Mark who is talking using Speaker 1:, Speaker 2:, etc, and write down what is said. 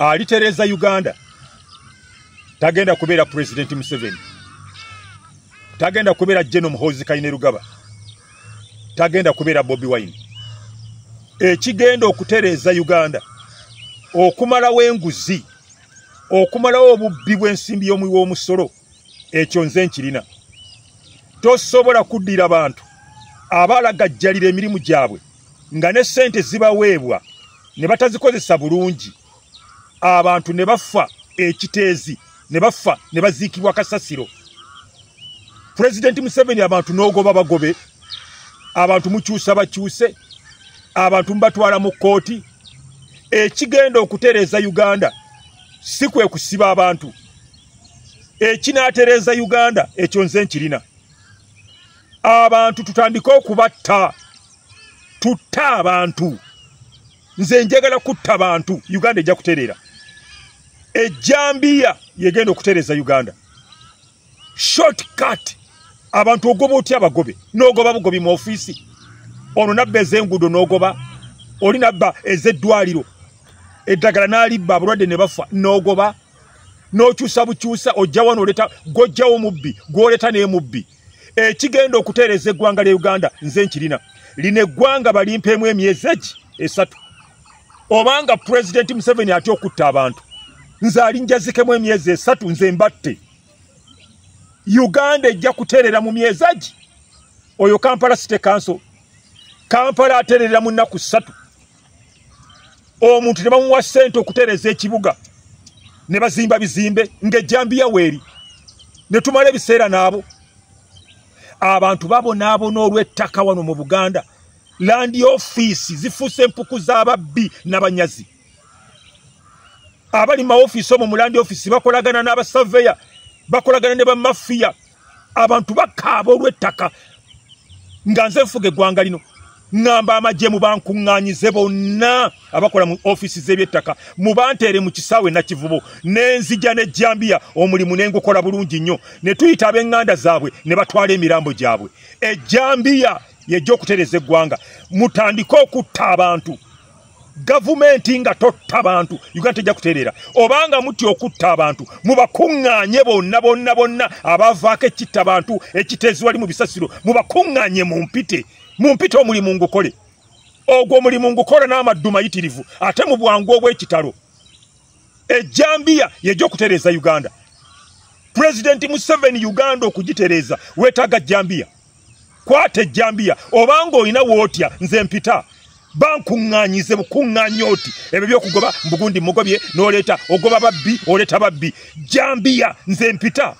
Speaker 1: alitereza Uganda tagenda kubeera President Museveni, tagenda kubeera General Muhoozi Kainerugaba, tagenda kubeera Bobi Wine. Ekigenda okutereza Uganda okumalawo enguzi, okumalawo obubbi bw'ensimbi y'omuwi w'omusolo, ekyo nze nkirina. Tosobola kuddira abantu abalagajjalira emirimu gyabwe nga ne ssente zibaweebwa ne batazikozesa bulungi, abantu ne bafa ekiteezi, ne bafa ne baziikibwa kasasiro. President Museveni abantu n'ogoba bagobe, abantu mukyusa bakyuse, abantu mbatwala mu kkooti. Ekigenda okutereza Uganda si kwe kusiba abantu, ekinaatereza Uganda ekyo nze nkirina. Abantu tutandika okubatta, tutta abantu. Nze njagala kutta abantu, Uganda ejja kuterera. Ejjambiya yegenda okutereza Uganda. Shortcut. Abantu ogoba otya abagobe, n'ogoba bugobi mu ofiisi. Ono nabba ez'enguudo n'ogoba, oli nabba ez'eddwaliro, eddagala n'alibba abalwadde ne bafa n'ogoba, n'okyusa bukyusa, ojja wano oleta gojjawo mubbi, gw'oleta naye mubbi. Ekigenda okutereza eggwanga lya Uganda nze nkirina. Lino eggwanga balimpeemu emyezi 3. Obanga President Museveni atya okutta abantu, nze alinjazikemu emyezi 3 nze mbatte. Uganda ejja kuterera mu myezi 3. Oyo Kampala City Council, Kampala aterera mu nnaku 3. Omuntu ne bamuwa ssente okutereza ekibuga, ne bazimba bizimbe ng'ejjambiya weeri, ne tumala ebiseera n'abo. Abantu babonaabona olw'ettaka wano mu Buganda. Land office zifuuse empuku z'ababbi n'abanyazi. Abali ma office omwo mu land office bakolagana n'abasaveya, bakolagana ne bamafiya. Abantu bakaaba olw'ettaka. Nga nze nfuga eggwanga lino, ngamba amagye mu bankuŋŋaanyize bonna abakola mu office z'ebyettaka, mu banteere mu kisaawe Nakivubo, n'enzija n'ejjambiya omulimu ne ngukola bulungi nnyo, ne tuyita ab'eŋŋanda zaabwe ne batwala emirambo gyabwe. Ejjambiya yejja okutereza eggwanga. Mutandike okutta abantu. Gavumenti nga totta abantu, Uganda tejja kuterera. Obanga muti okutta abantu, mubakuŋŋaanye bonna abavaako ekitta abantu, ekiteezi wali mu bisasiro, mubakuŋŋaanye mumpite omulimu ngukole. Ogwo omulimu ngukola n'amaddu mayitirivu, ate mu bwangu obw'ekitalo. Ejjambiya yejja okutereza Uganda. President Museveni Uganda okugitereza weetaaga jjambiya. Kwata ejjambiya, obanga olina wootya nze mpita. Bankuŋŋaanyize bukuŋŋaanyi oti, ebyo by'okugoba mbugundi mugobye n'oleeta ogoba babbi, oleeta babbi. Jjambiya nze mpita.